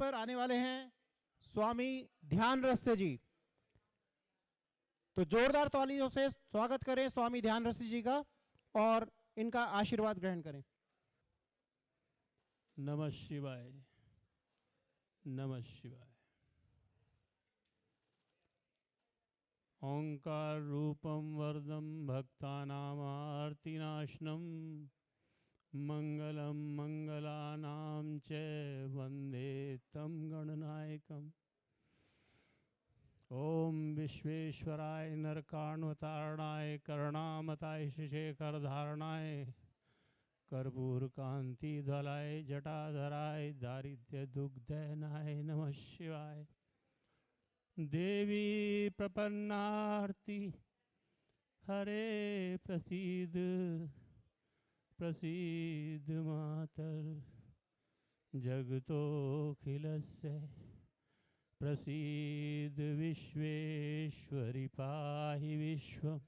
पर आने वाले हैं स्वामी ध्यान रस्य जी। तो जोरदार तालियों से स्वागत करें स्वामी ध्यान रस्य जी का और इनका आशीर्वाद ग्रहण करें। नमः शिवाय, नमः शिवाय। ओंकार रूपम वरदम भक्तानामार्तिनाशनम मंगलम मंगलानां च वंदे तं गणनायकम्। ओम विश्वेश्वराय नरकाणवतारणाय करुणामताय शेखरधारणाय कर्पूर कांति धलाय जटाधराय दारिद्र्य दुग्धनाय नमः शिवाय। देवी प्रपन्नार्ति हरे प्रसीद प्रसीद मातर जगतोऽखिलस्य प्रसीद विश्वेश्वरी पाहि विश्वम्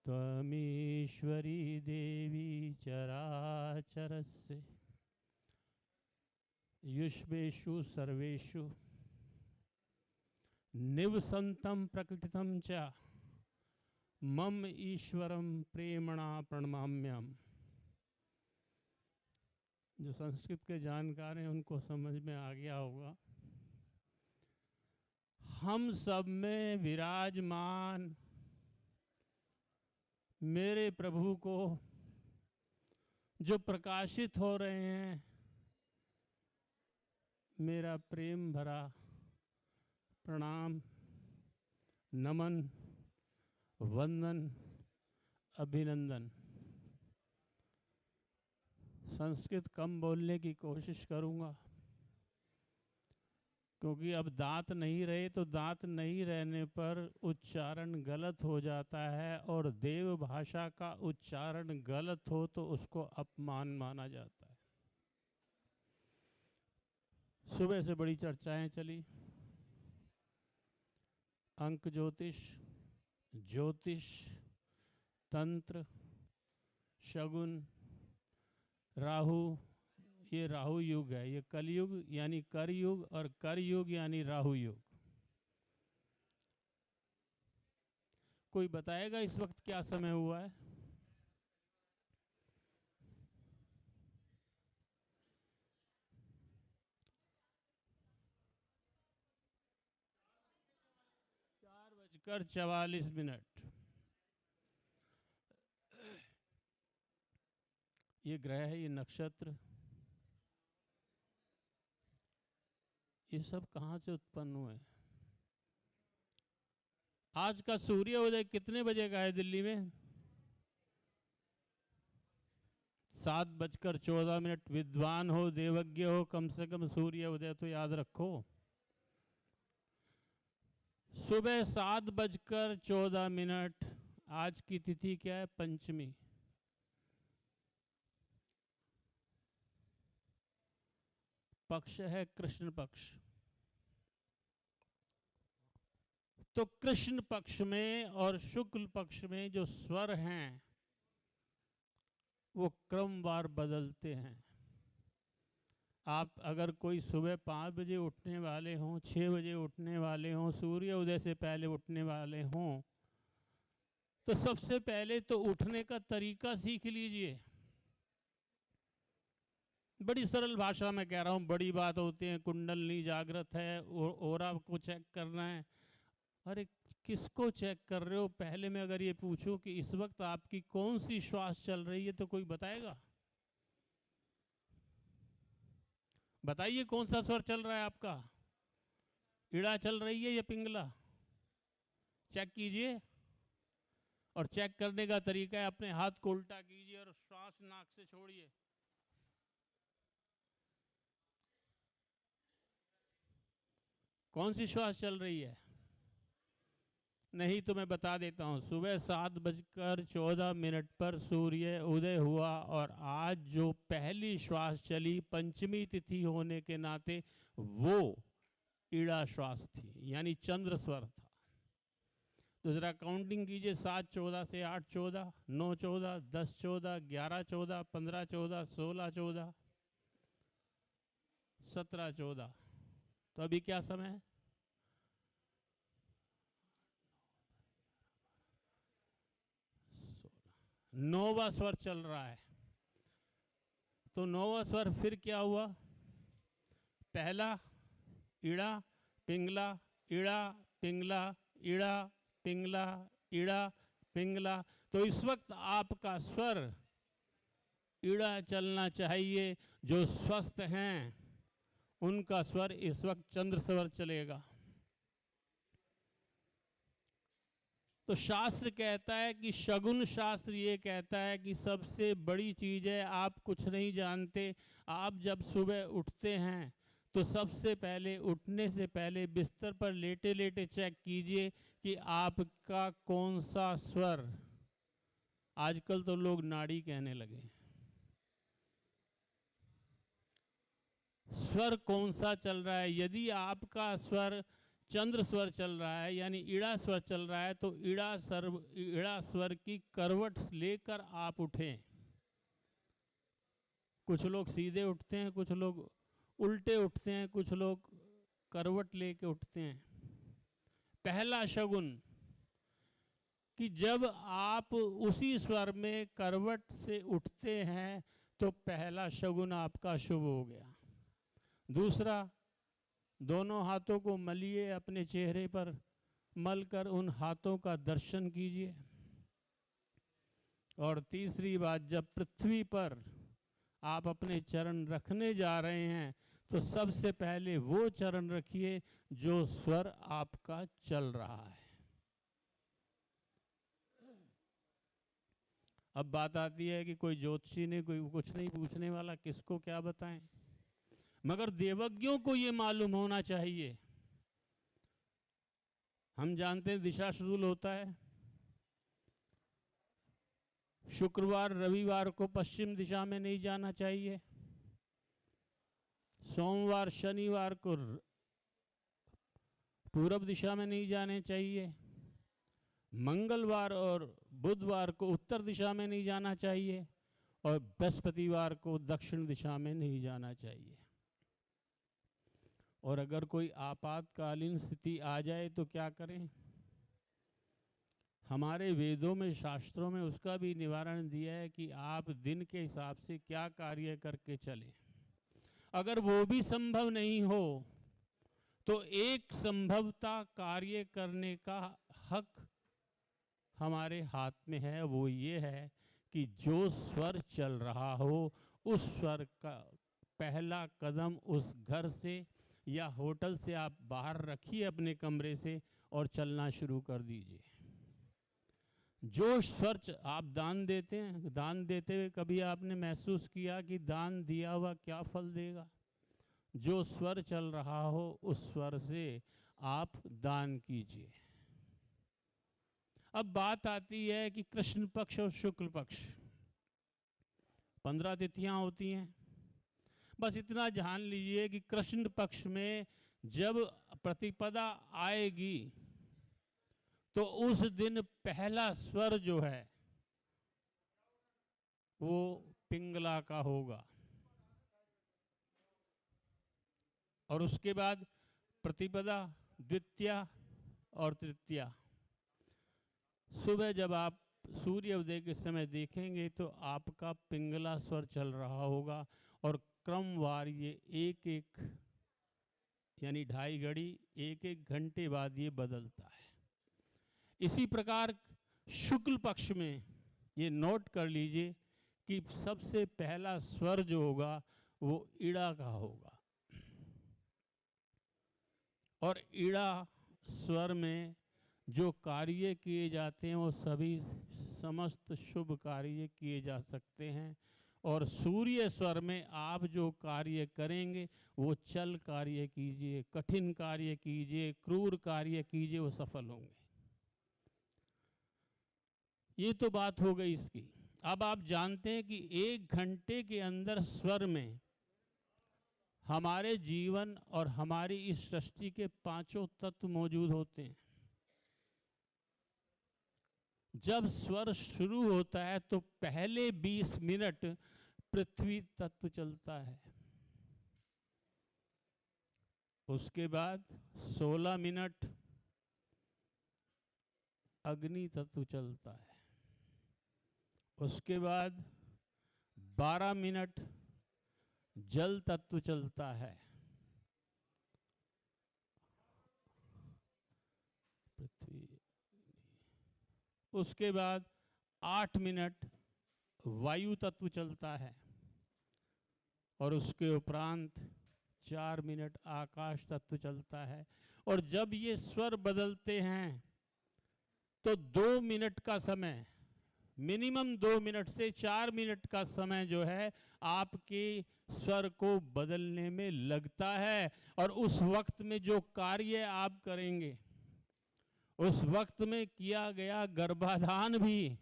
त्वमीश्वरी देवी चराचरस्य युष्मेषु सर्वेषु निवसन्तं प्रकटितं च मम ईश्वरं प्रेमणा प्रणमाम्यहम्। जो संस्कृत के जानकार हैं उनको समझ में आ गया होगा। हम सब में विराजमान मेरे प्रभु को जो प्रकाशित हो रहे हैं, मेरा प्रेम भरा प्रणाम, नमन, वंदन, अभिनंदन। संस्कृत कम बोलने की कोशिश करूंगा क्योंकि अब दांत नहीं रहे तो दांत नहीं रहने पर उच्चारण गलत हो जाता है और देव भाषा का उच्चारण गलत हो तो उसको अपमान माना जाता है। सुबह से बड़ी चर्चाएं चली। अंक ज्योतिष, ज्योतिष, तंत्र, शगुन, राहु। ये राहु युग है, ये कलयुग यानी कर युग और कर युग यानी राहु युग। कोई बताएगा इस वक्त क्या समय हुआ है? चार बजकर 44 ये ग्रह है, ये नक्षत्र, ये सब कहाँ से उत्पन्न हुए? आज का सूर्य उदय कितने बजे का है दिल्ली में? 7:14। विद्वान हो, देवज्ञ हो, कम से कम सूर्य उदय तो याद रखो। सुबह 7:14। आज की तिथि क्या है? पंचमी। पक्ष है कृष्ण पक्ष। तो कृष्ण पक्ष में और शुक्ल पक्ष में जो स्वर हैं वो क्रमवार बदलते हैं। आप अगर कोई सुबह 5 बजे उठने वाले हों, 6 बजे उठने वाले हों, सूर्य उदय से पहले उठने वाले हों, तो सबसे पहले तो उठने का तरीका सीख लीजिए। बड़ी सरल भाषा में कह रहा हूँ, बड़ी बात होती है, कुंडलनी जागृत है, ओरा को चेक करना है। अरे किसको चेक कर रहे हो? पहले मैं अगर ये पूछूं कि इस वक्त आपकी कौन सी श्वास चल रही है तो कोई बताएगा? बताइए कौन सा स्वर चल रहा है आपका? इड़ा चल रही है या पिंगला? चेक कीजिए। और चेक करने का तरीका है अपने हाथ को उल्टा कीजिए और श्वास नाक से छोड़िए। कौन सी श्वास चल रही है? नहीं तो मैं बता देता हूँ। सुबह 7:14 पर सूर्य उदय हुआ और आज जो पहली श्वास चली पंचमी तिथि होने के नाते वो ईड़ा श्वास थी, यानी चंद्र स्वर था। तो जरा काउंटिंग कीजिए। 7:14 से 8:14, 9:14, 10:14, 11:14, 15:14, 16:14, 17-14। तो अभी क्या समय है? 9वां स्वर चल रहा है। तो 9वां स्वर फिर क्या हुआ? पहला ईड़ा पिंगला, ईड़ा पिंगला, ईड़ा पिंगला, ईड़ा पिंगला। तो इस वक्त आपका स्वर ईड़ा चलना चाहिए। जो स्वस्थ हैं उनका स्वर इस वक्त चंद्र स्वर चलेगा। तो शास्त्र कहता है कि शगुन शास्त्र ये कहता है कि सबसे बड़ी चीज है, आप कुछ नहीं जानते। आप जब सुबह उठते हैं तो सबसे पहले उठने से पहले बिस्तर पर लेटे लेटे चेक कीजिए कि आपका कौन सा स्वर, आजकल तो लोग नाड़ी कहने लगे, स्वर कौन सा चल रहा है। यदि आपका स्वर चंद्र स्वर चल रहा है यानी ईड़ा स्वर चल रहा है तो ईड़ा स्वर की करवट लेकर आप उठें। कुछ लोग सीधे उठते हैं, कुछ लोग उल्टे उठते हैं, कुछ लोग करवट लेके उठते हैं। पहला शगुन कि जब आप उसी स्वर में करवट से उठते हैं तो पहला शगुन आपका शुभ हो गया। दूसरा, दोनों हाथों को मलिए, अपने चेहरे पर मलकर उन हाथों का दर्शन कीजिए। और तीसरी बात, जब पृथ्वी पर आप अपने चरण रखने जा रहे हैं तो सबसे पहले वो चरण रखिए जो स्वर आपका चल रहा है। अब बात आती है कि कोई ज्योतिषी ने कोई कुछ नहीं पूछने वाला, किसको क्या बताएं, मगर देवज्ञों को ये मालूम होना चाहिए। हम जानते हैं दिशा शुरू होता है शुक्रवार, रविवार को पश्चिम दिशा में नहीं जाना चाहिए। सोमवार शनिवार को पूरब दिशा में नहीं जाने चाहिए। मंगलवार और बुधवार को उत्तर दिशा में नहीं जाना चाहिए और बृहस्पतिवार को दक्षिण दिशा में नहीं जाना चाहिए। और अगर कोई आपातकालीन स्थिति आ जाए तो क्या करें? हमारे वेदों में, शास्त्रों में उसका भी निवारण दिया है कि आप दिन के हिसाब से क्या कार्य करके चलें। अगर वो भी संभव नहीं हो तो एक संभवता कार्य करने का हक हमारे हाथ में है। वो ये है कि जो स्वर चल रहा हो उस स्वर का पहला कदम उस घर से या होटल से आप बाहर रखिए अपने कमरे से और चलना शुरू कर दीजिए। जो स्वर आप दान देते हैं, दान देते हुए कभी आपने महसूस किया कि दान दिया हुआ क्या फल देगा? जो स्वर चल रहा हो उस स्वर से आप दान कीजिए। अब बात आती है कि कृष्ण पक्ष और शुक्ल पक्ष 15 तिथियां होती हैं। बस इतना जान लीजिए कि कृष्ण पक्ष में जब प्रतिपदा आएगी तो उस दिन पहला स्वर जो है वो पिंगला का होगा और उसके बाद प्रतिपदा, द्वितीया और तृतीया। सुबह जब आप सूर्योदय के समय देखेंगे तो आपका पिंगला स्वर चल रहा होगा और क्रमवार ये एक एक यानी 2.5 घड़ी, एक एक घंटे बाद ये बदलता है। इसी प्रकार शुक्ल पक्ष में ये नोट कर लीजिए कि सबसे पहला स्वर जो होगा वो ईड़ा का होगा और ईड़ा स्वर में जो कार्य किए जाते हैं वो सभी समस्त शुभ कार्य किए जा सकते हैं। और सूर्य स्वर में आप जो कार्य करेंगे वो चल कार्य कीजिए, कठिन कार्य कीजिए, क्रूर कार्य कीजिए, वो सफल होंगे। ये तो बात हो गई इसकी। अब आप जानते हैं कि 1 घंटे के अंदर स्वर में हमारे जीवन और हमारी इस सृष्टि के 5 तत्व मौजूद होते हैं। जब स्वर शुरू होता है तो पहले 20 मिनट पृथ्वी तत्व चलता है। उसके बाद 16 मिनट अग्नि तत्व चलता है, उसके बाद 12 मिनट जल तत्व चलता है, पृथ्वी, उसके बाद 8 मिनट वायु तत्व चलता है और उसके उपरांत 4 मिनट आकाश तत्व चलता है। और जब ये स्वर बदलते हैं तो 2 मिनट का समय, मिनिमम 2 मिनट से 4 मिनट का समय जो है आपके स्वर को बदलने में लगता है। और उस वक्त में जो कार्य आप करेंगे, उस वक्त में किया गया गर्भाधान भी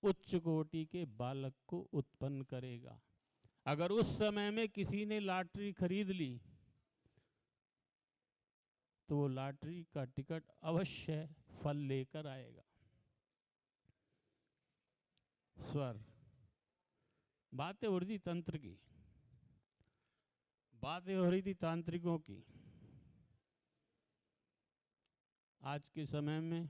उच्च कोटि के बालक को उत्पन्न करेगा। अगर उस समय में किसी ने लॉटरी खरीद ली तो वो लॉटरी का टिकट अवश्य फल लेकर आएगा। स्वर, बातें हो रही थी तंत्र की, बातें हो रही थी तांत्रिकों की। आज के समय में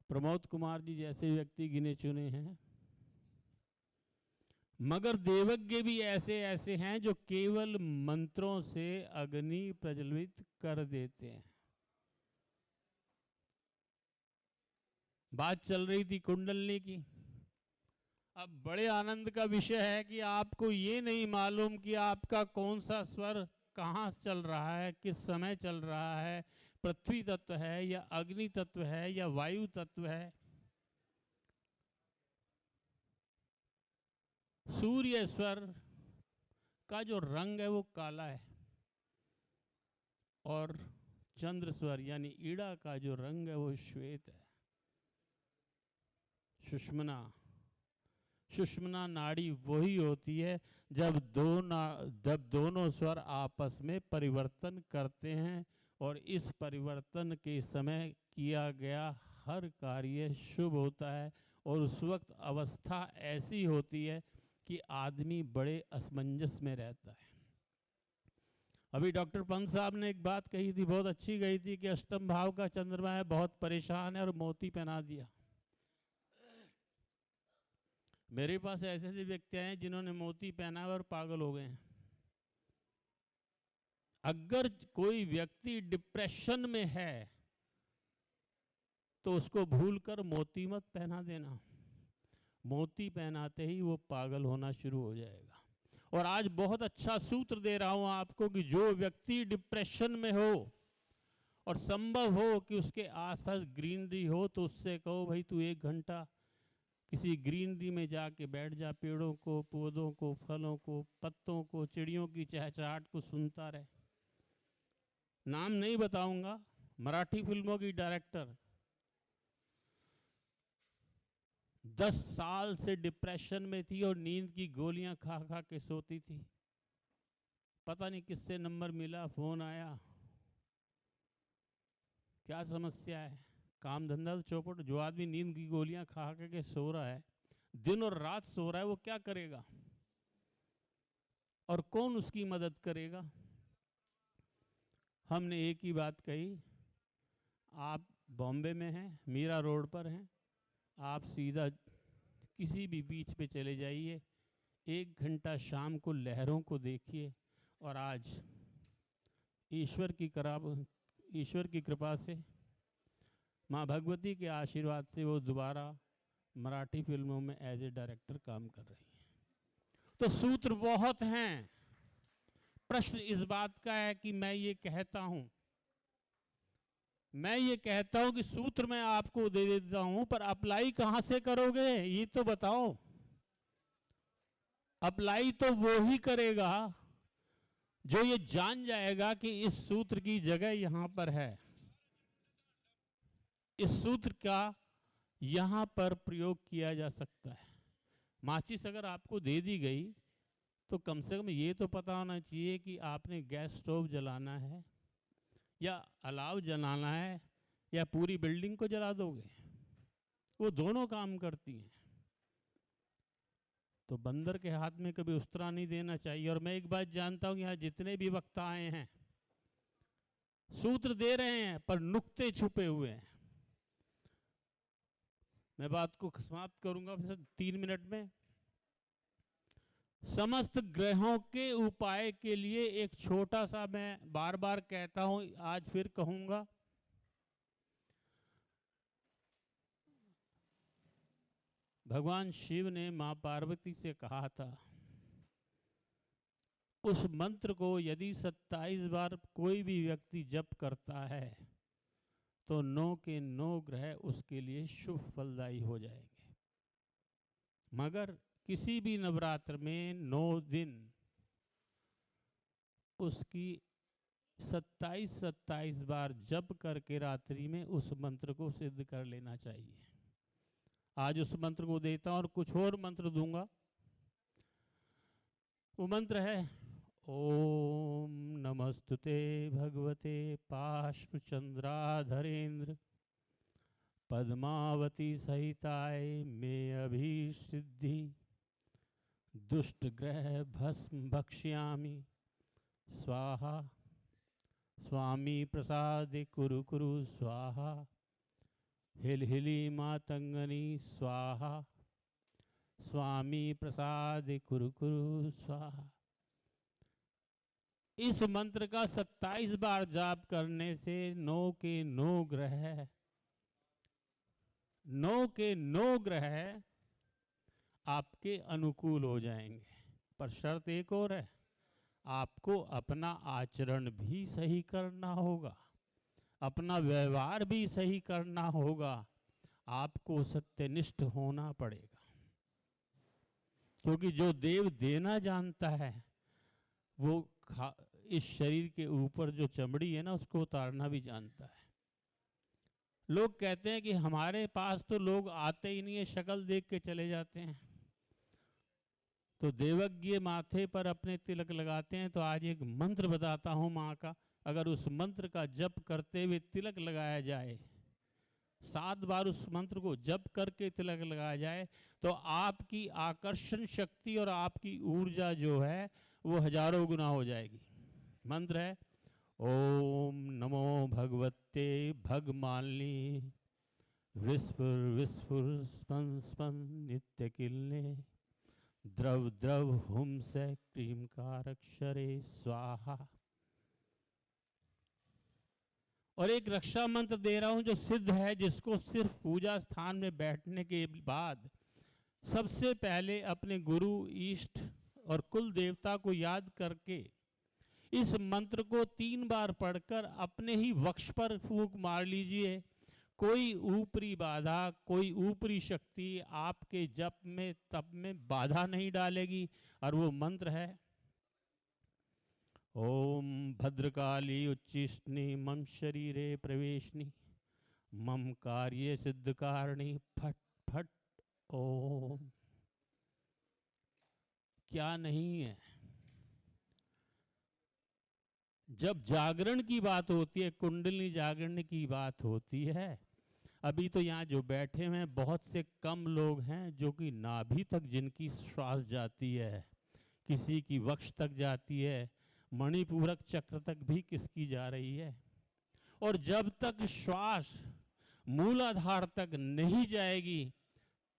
प्रमोद कुमार जी जैसे व्यक्ति गिने चुने हैं, मगर देवज्ञ भी ऐसे ऐसे हैं जो केवल मंत्रों से अग्नि प्रज्वलित कर देते हैं। बात चल रही थी कुंडलनी की। अब बड़े आनंद का विषय है कि आपको ये नहीं मालूम कि आपका कौन सा स्वर कहाँ चल रहा है, किस समय चल रहा है, पृथ्वी तत्व है या अग्नि तत्व है या वायु तत्व है। सूर्य स्वर का जो रंग है वो काला है और चंद्र स्वर यानी ईड़ा का जो रंग है वो श्वेत है। सुषुम्ना, सुषुम्ना नाड़ी वही होती है जब दोनों स्वर आपस में परिवर्तन करते हैं और इस परिवर्तन के समय किया गया हर कार्य शुभ होता है। और उस वक्त अवस्था ऐसी होती है कि आदमी बड़े असमंजस में रहता है। अभी डॉक्टर पंत साहब ने एक बात कही थी, बहुत अच्छी कही थी कि अष्टम भाव का चंद्रमा है, बहुत परेशान है और मोती पहना दिया। मेरे पास ऐसे ऐसे व्यक्ति आए जिन्होंने मोती पहना और पागल हो गए हैं। अगर कोई व्यक्ति डिप्रेशन में है तो उसको भूलकर मोती मत पहना देना। मोती पहनाते ही वो पागल होना शुरू हो जाएगा। और आज बहुत अच्छा सूत्र दे रहा हूं आपको कि जो व्यक्ति डिप्रेशन में हो और संभव हो कि उसके आसपास ग्रीनरी हो तो उससे कहो भाई तू 1 घंटा किसी ग्रीनरी में जाके बैठ जा, पेड़ों को, पौधों को, फलों को, पत्तों को, चिड़ियों की चहचहाट को सुनता रहे। नाम नहीं बताऊंगा, मराठी फिल्मों की डायरेक्टर 10 साल से डिप्रेशन में थी और नींद की गोलियां खा खा के सोती थी। पता नहीं किससे नंबर मिला, फोन आया, क्या समस्या है? काम धंधा तो चौपट। जो आदमी नींद की गोलियां खा के सो रहा है, दिन और रात सो रहा है, वो क्या करेगा और कौन उसकी मदद करेगा? हमने एक ही बात कही, आप बॉम्बे में हैं, मीरा रोड पर हैं, आप सीधा किसी भी बीच पे चले जाइए, 1 घंटा शाम को लहरों को देखिए और आज ईश्वर की कृपा से, माँ भगवती के आशीर्वाद से वो दोबारा मराठी फिल्मों में एज ए डायरेक्टर काम कर रही हैं। तो सूत्र बहुत हैं। प्रश्न इस बात का है कि मैं ये कहता हूं कि सूत्र मैं आपको दे देता हूं, पर अप्लाई कहां से करोगे ये तो बताओ। अप्लाई तो वो ही करेगा जो ये जान जाएगा कि इस सूत्र की जगह यहां पर है, इस सूत्र का यहां पर प्रयोग किया जा सकता है। माचिस अगर आपको दे दी गई तो कम से कम ये तो पता होना चाहिए कि आपने गैस स्टोव जलाना है या अलाव जलाना है या पूरी बिल्डिंग को जला दोगे। वो दोनों काम करती हैं। तो बंदर के हाथ में कभी उस तरह नहीं देना चाहिए। और मैं एक बात जानता हूँ, यहाँ जितने भी वक्ता आए हैं सूत्र दे रहे हैं पर नुक्ते छुपे हुए हैं। मैं बात को समाप्त करूंगा 3 मिनट में। समस्त ग्रहों के उपाय के लिए एक छोटा सा, मैं बार बार कहता हूं, आज फिर कहूंगा, भगवान शिव ने मां पार्वती से कहा था, उस मंत्र को यदि 27 बार कोई भी व्यक्ति जप करता है तो 9 के 9 ग्रह उसके लिए शुभ फलदायी हो जाएंगे। मगर किसी भी नवरात्र में 9 दिन उसकी 27 बार जप करके रात्रि में उस मंत्र को सिद्ध कर लेना चाहिए। आज उस मंत्र को देता हूं और कुछ और मंत्र दूंगा। वो मंत्र है, ओम नमस्तुते भगवते पार्श्वचंद्राधरेन्द्र पद्मावती सहिताय मे अभिसिद्धि दुष्ट ग्रह भस्म भक्ष्यामि स्वाहा स्वामी प्रसादे कुरु कुरु स्वाहा हिल हिली मातंगनी स्वाहा स्वामी प्रसादे कुरु कुरु स्वाहा। इस मंत्र का 27 बार जाप करने से 9 के 9 ग्रह 9 के 9 ग्रह आपके अनुकूल हो जाएंगे। पर शर्त एक और है, आपको अपना आचरण भी सही करना होगा, अपना व्यवहार भी सही करना होगा, आपको सत्यनिष्ठ होना पड़ेगा। क्योंकि जो देव देना जानता है वो इस शरीर के ऊपर जो चमड़ी है ना उसको उतारना भी जानता है। लोग कहते हैं कि हमारे पास तो लोग आते ही नहीं है, शक्ल देख के चले जाते हैं। तो देवज्ञ माथे पर अपने तिलक लगाते हैं। तो आज एक मंत्र बताता हूं माँ का, अगर उस मंत्र का जप करते हुए तिलक लगाया जाए, 7 बार उस मंत्र को जप करके तिलक लगाया जाए, तो आपकी आकर्षण शक्ति और आपकी ऊर्जा जो है वो हजारों गुना हो जाएगी। मंत्र है, ओम नमो भगवते भगमालिनी विस्फुर विस्फुर स्पन स्पन नित्य किलने द्रव द्रव हुम से क्रीमकारक्षरे स्वाहा। और एक रक्षा मंत्र दे रहा हूं जो सिद्ध है, जिसको सिर्फ पूजा स्थान में बैठने के बाद सबसे पहले अपने गुरु इष्ट और कुल देवता को याद करके इस मंत्र को 3 बार पढ़कर अपने ही वक्ष पर फूंक मार लीजिए। कोई ऊपरी बाधा, कोई ऊपरी शक्ति आपके जप में तप में बाधा नहीं डालेगी। और वो मंत्र है, ओम भद्रकाली उच्चिष्टि मम शरीरे प्रवेशनी मम कार्य सिद्ध कारणी फट फट ओम। क्या नहीं है, जब जागरण की बात होती है, कुंडली जागरण की बात होती है, अभी तो यहाँ जो बैठे हुए हैं बहुत से कम लोग हैं जो कि नाभि तक जिनकी श्वास जाती है, किसी की वक्ष तक जाती है, मणिपूरक चक्र तक भी किसकी जा रही है। और जब तक श्वास मूलाधार तक नहीं जाएगी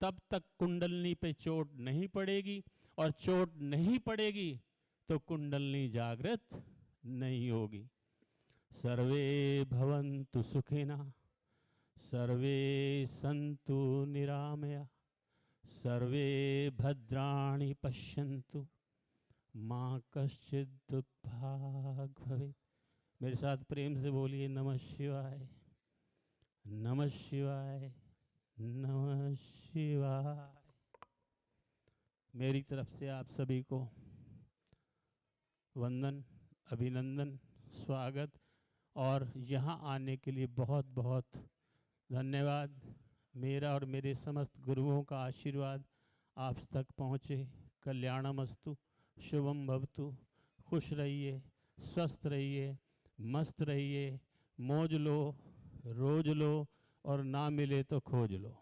तब तक कुंडलनी पे चोट नहीं पड़ेगी, और चोट नहीं पड़ेगी तो कुंडलनी जागृत नहीं होगी। सर्वे भवन्तु सुखिना सर्वे सन्तु निरामया सर्वे भद्राणि पश्यन्तु माँ कश्चित् दुर्भाग् भवेत्। मेरे साथ प्रेम से बोलिए, नमः शिवाय नमः शिवाय नमः शिवाय। मेरी तरफ से आप सभी को वंदन, अभिनंदन, स्वागत और यहाँ आने के लिए बहुत बहुत धन्यवाद। मेरा और मेरे समस्त गुरुओं का आशीर्वाद आप तक पहुँचे। कल्याणमस्तु, शुभम भवतु। खुश रहिए, स्वस्थ रहिए, मस्त रहिए, मौज लो, रोज लो और ना मिले तो खोज लो।